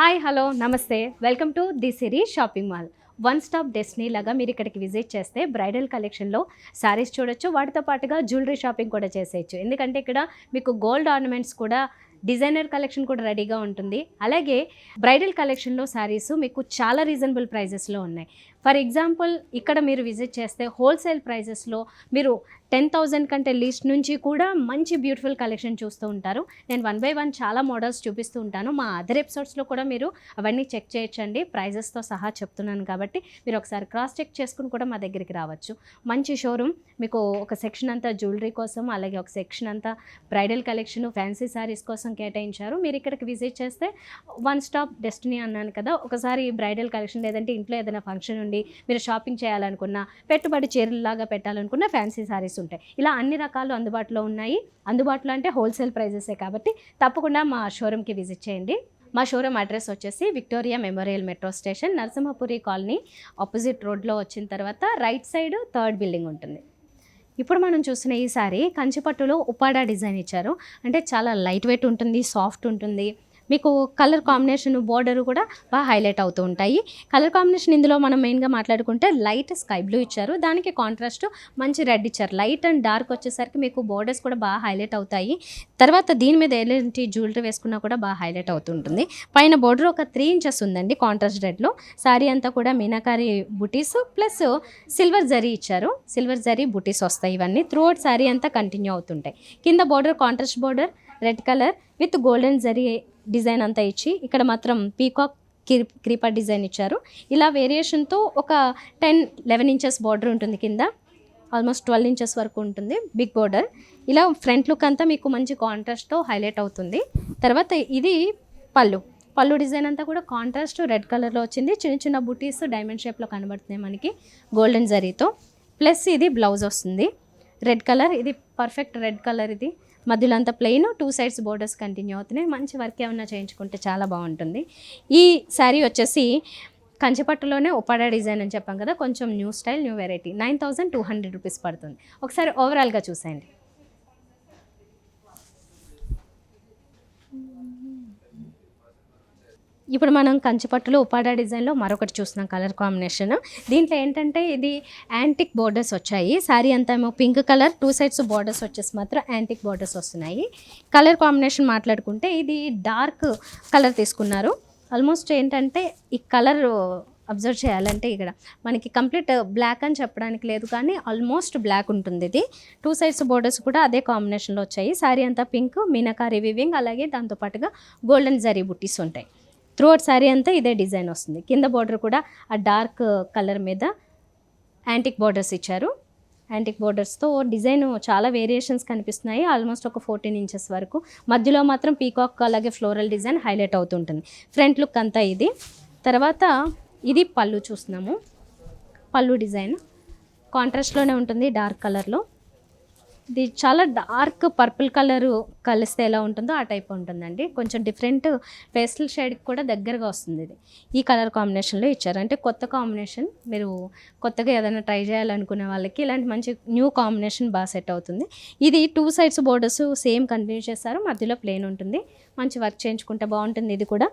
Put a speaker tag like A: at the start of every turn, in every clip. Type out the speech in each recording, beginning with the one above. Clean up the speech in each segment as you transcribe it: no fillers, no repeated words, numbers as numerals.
A: Hi hello నమస్తే welcome to the Siri shopping mall. One stop destiny లాగా మీరు ఇక్కడికి విజిట్ చేస్తే బ్రైడల్ కలెక్షన్లో శారీస్ చూడొచ్చు, వాటితో పాటుగా జ్యువెలరీ షాపింగ్ కూడా చేసేయచ్చు. ఎందుకంటే ఇక్కడ మీకు గోల్డ్ ఆర్నమెంట్స్ కూడా, డిజైనర్ కలెక్షన్ కూడా రెడీగా ఉంటుంది. అలాగే బ్రైడల్ కలెక్షన్లో శారీస్ మీకు చాలా రీజనబుల్ ప్రైజెస్లో ఉన్నాయి. ఫర్ ఎగ్జాంపుల్ ఇక్కడ మీరు విజిట్ చేస్తే హోల్సేల్ ప్రైజెస్లో మీరు 10,000 కంటే లీస్ట్ నుంచి కూడా మంచి బ్యూటిఫుల్ కలెక్షన్ చూస్తూ ఉంటారు. నేను 1 by 1 చాలా మోడల్స్ చూపిస్తూ ఉంటాను. మా అదర్ ఎపిసోడ్స్లో కూడా మీరు అవన్నీ చెక్ చేయొచ్చండి. ప్రైజెస్తో సహా చెప్తున్నాను కాబట్టి మీరు ఒకసారి క్రాస్ చెక్ చేసుకుని కూడా మా దగ్గరికి రావచ్చు. మంచి షోరూమ్, మీకు ఒక సెక్షన్ అంతా జ్యువెలరీ కోసం, అలాగే ఒక సెక్షన్ అంతా బ్రైడల్ కలెక్షన్, ఫ్యాన్సీ శారీస్ కోసం కేటాయించారు. మీరు ఇక్కడికి విజిట్ చేస్తే వన్ స్టాప్ డెస్టినీ అన్నాను కదా, ఒకసారి బ్రైడల్ కలెక్షన్ లేదంటే ఇంట్లో ఏదైనా ఫంక్షన్ ఉండి మీరు షాపింగ్ చేయాలనుకున్నా, పెట్టుబడి చీరలాగా పెట్టాలనుకున్న ఫ్యాన్సీ శారీస్ ఉంటాయి. ఇలా అన్ని రకాలు అందుబాటులో ఉన్నాయి. అందుబాటులో అంటే హోల్సేల్ ప్రైజెసే కాబట్టి తప్పకుండా మా షోరూమ్కి విజిట్ చేయండి. మా షోరూమ్ అడ్రస్ వచ్చేసి Victoria memorial metro station, Narasimhapuri colony opposite రోడ్లో వచ్చిన తర్వాత రైట్ సైడ్ 3rd బిల్డింగ్ ఉంటుంది. ఇప్పుడు మనం చూసిన ఈ సారీ కంచిపట్టులో ఉప్పాడా డిజైన్ ఇచ్చారు. అంటే చాలా లైట్ వెయిట్ ఉంటుంది, సాఫ్ట్ ఉంటుంది. మీకు కలర్ కాంబినేషన్, బోర్డర్ కూడా బాగా హైలైట్ అవుతూ ఉంటాయి. కలర్ కాంబినేషన్ ఇందులో మనం మెయిన్గా మాట్లాడుకుంటే లైట్ స్కై బ్లూ ఇచ్చారు, దానికి కాంట్రాస్ట్ మంచి రెడ్ ఇచ్చారు. లైట్ అండ్ డార్క్ వచ్చేసరికి మీకు బోర్డర్స్ కూడా బాగా హైలైట్ అవుతాయి. తర్వాత దీని మీద ఎలాంటి జ్యువెలరీ వేసుకున్నా కూడా బాగా హైలైట్ అవుతుంటుంది. పైన బోర్డర్ ఒక 3 ఇంచెస్ ఉందండి కాంట్రాస్ట్ రెడ్లో. శారీ అంతా కూడా మీనాకారి బుటీస్ ప్లస్ సిల్వర్ జరీ ఇచ్చారు. సిల్వర్ జరీ బుటీస్ వస్తాయి. ఇవన్నీ త్రూఅవుట్ శారీ అంతా కంటిన్యూ అవుతుంటాయి. కింద border contrast border red colour with golden zari design అంతా ఇచ్చి, ఇక్కడ మాత్రం పీకాక్ క్రీపర్ డిజైన్ ఇచ్చారు. ఇలా వేరియేషన్తో ఒక 10-11 ఇంచెస్ బార్డర్ ఉంటుంది. కింద ఆల్మోస్ట్ 12 ఇంచెస్ వరకు ఉంటుంది బిగ్ బార్డర్. ఇలా ఫ్రంట్ లుక్ అంతా మీకు మంచి కాంట్రాస్ట్తో హైలైట్ అవుతుంది. తర్వాత ఇది పళ్ళు డిజైన్ అంతా కూడా కాంట్రాస్ట్ రెడ్ కలర్లో వచ్చింది. చిన్న చిన్న బుటీస్ డైమండ్ షేప్లో కనబడుతున్నాయి మనకి గోల్డెన్ జరీతో. ప్లస్ ఇది బ్లౌజ్ వస్తుంది రెడ్ కలర్. ఇది పర్ఫెక్ట్ రెడ్ కలర్. ఇది మధ్యలో అంతా ప్లెయిన్, 2 సైడ్స్ బోర్డర్స్ కంటిన్యూ అవుతున్నాయి. మంచి వర్క్ ఏమన్నా చేయించుకుంటే చాలా బాగుంటుంది. ఈ శారీ వచ్చేసి కంచిపట్టులోనే ఉప్పాడా డిజైన్ అని చెప్పాం కదా, కొంచెం new style, new variety. 9,200 rupees పడుతుంది. ఒకసారి ఓవరాల్గా చూసేయండి. ఇప్పుడు మనం కంచిపట్టులో ఉప్పాడా డిజైన్లో మరొకటి చూస్తున్నాం కలర్ కాంబినేషన్. దీంట్లో ఏంటంటే ఇది యాంటిక్ బోర్డర్స్ వచ్చాయి. శారీ అంతా ఏమో పింక్ కలర్, 2 సైడ్స్ బోర్డర్స్ వచ్చేసి మాత్రం యాంటిక్ బోర్డర్స్ వస్తున్నాయి. కలర్ కాంబినేషన్ మాట్లాడుకుంటే ఇది డార్క్ కలర్ తీసుకున్నారు. ఆల్మోస్ట్ ఏంటంటే ఈ కలర్ అబ్జర్వ్ చేయాలంటే ఇక్కడ మనకి కంప్లీట్ బ్లాక్ అని చెప్పడానికి లేదు, కానీ ఆల్మోస్ట్ బ్లాక్ ఉంటుంది. ఇది 2 సైడ్స్ బోర్డర్స్ కూడా అదే కాంబినేషన్లో వచ్చాయి. శారీ అంతా పింక్, మీనాకారి వివింగ్, అలాగే దాంతోపాటుగా గోల్డెన్ జరీ బుట్టీస్ ఉంటాయి. త్రూఅవుట్ శారీ అంతా ఇదే డిజైన్ వస్తుంది. కింద బార్డర్ కూడా ఆ డార్క్ కలర్ మీద యాంటిక్ బార్డర్స్ ఇచ్చారు. యాంటిక్ బార్డర్స్తో డిజైన్ చాలా వేరియేషన్స్ కనిపిస్తున్నాయి. ఆల్మోస్ట్ ఒక 14 ఇంచెస్ వరకు. మధ్యలో మాత్రం పీకాక్ అలాగే ఫ్లోరల్ డిజైన్ హైలైట్ అవుతుంటుంది. ఫ్రంట్ లుక్ అంతా ఇది. తర్వాత ఇది పళ్ళు చూస్తున్నాము. పళ్ళు డిజైన్ కాంట్రాస్ట్లోనే ఉంటుంది డార్క్ కలర్లో. ఇది చాలా డార్క్ పర్పుల్ కలరు కలిస్తే ఎలా ఉంటుందో ఆ టైప్ ఉంటుందండి. కొంచెం డిఫరెంట్ పేస్టల్ షేడ్కి కూడా దగ్గరగా వస్తుంది. ఇది ఈ కలర్ కాంబినేషన్లో ఇచ్చారు. అంటే కొత్త కాంబినేషన్, మీరు కొత్తగా ఏదైనా ట్రై చేయాలనుకునే వాళ్ళకి ఇలాంటి మంచి న్యూ కాంబినేషన్ బాగా సెట్ అవుతుంది. ఇది 2 సైడ్స్ బోర్డర్స్ సేమ్ కంటిన్యూ చేస్తారు. మధ్యలో ప్లెయిన్ ఉంటుంది. మంచి వర్క్ చేయించుకుంటే బాగుంటుంది. ఇది కూడా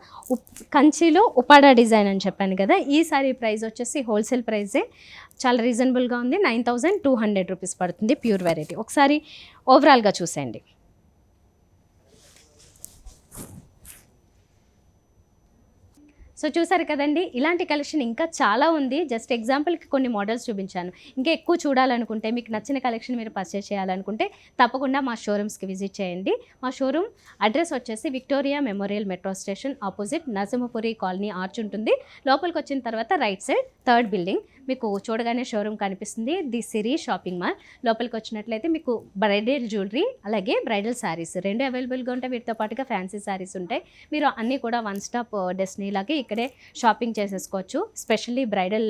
A: కంచిలో ఉప్పాడా డిజైన్ అని చెప్పాను కదా. ఈ సారీ ప్రైస్ వచ్చేసి హోల్సేల్ ప్రైజే, చాలా రీజనబుల్గా ఉంది. 9,200 రూపీస్ పడుతుంది ప్యూర్ వెరైటీ. ఒకసారి ఓవరాల్గా చూసేయండి. సో చూసారు కదండి, ఇలాంటి కలెక్షన్ ఇంకా చాలా ఉంది. జస్ట్ ఎగ్జాంపుల్కి కొన్ని మోడల్స్ చూపించాను. ఇంకా ఎక్కువ చూడాలనుకుంటే, మీకు నచ్చిన కలెక్షన్ మీరు పర్చేస్ చేయాలనుకుంటే తప్పకుండా మా షోరూమ్స్కి విజిట్ చేయండి. మా షోరూమ్ అడ్రస్ వచ్చేసి Victoria memorial metro station opposite Narasimhapuri colony arch ఉంటుంది. లోపలికి వచ్చిన తర్వాత రైట్ సైడ్ 3rd బిల్డింగ్. మీకు చూడగానే షోరూమ్ కనిపిస్తుంది, ది సిరీ షాపింగ్ మాల్. లోపలికి వచ్చినట్లయితే మీకు బ్రైడల్ జ్యువెలరీ అలాగే బ్రైడల్ శారీస్ 2 అవైలబుల్గా ఉంటాయి. వీటితో పాటుగా ఫ్యాన్సీ శారీస్ ఉంటాయి. మీరు అన్నీ కూడా వన్ స్టాప్ డెస్టినీ లాగే ఇక్కడే షాపింగ్ చేసేసుకోవచ్చు. స్పెషల్లీ బ్రైడల్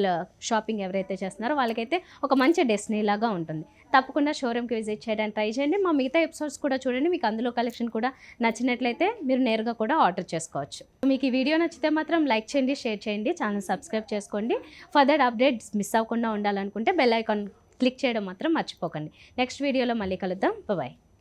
A: షాపింగ్ ఎవరైతే చేస్తున్నారో వాళ్ళకైతే ఒక మంచి డెస్టినీ లాగా ఉంటుంది. తప్పకుండా షోరూమ్కి విజిట్ చేయడానికి ట్రై చేయండి. మా మిగతా ఎపిసోడ్స్ కూడా చూడండి. మీకు అందులో కలెక్షన్ కూడా నచ్చినట్లయితే మీరు నేరుగా కూడా ఆర్డర్ చేసుకోవచ్చు. మీకు ఈ వీడియో నచ్చితే మాత్రం లైక్ చేయండి, షేర్ చేయండి, ఛానల్ సబ్స్క్రైబ్ చేసుకోండి. ఫర్దర్ అప్డేట్స్ మిస్ అవ్వకుండా ఉండాలనుకుంటే బెల్ ఐకాన్ క్లిక్ చేయడం మాత్రం మర్చిపోకండి. నెక్స్ట్ వీడియోలో మళ్ళీ కలుద్దాం. బాయ్.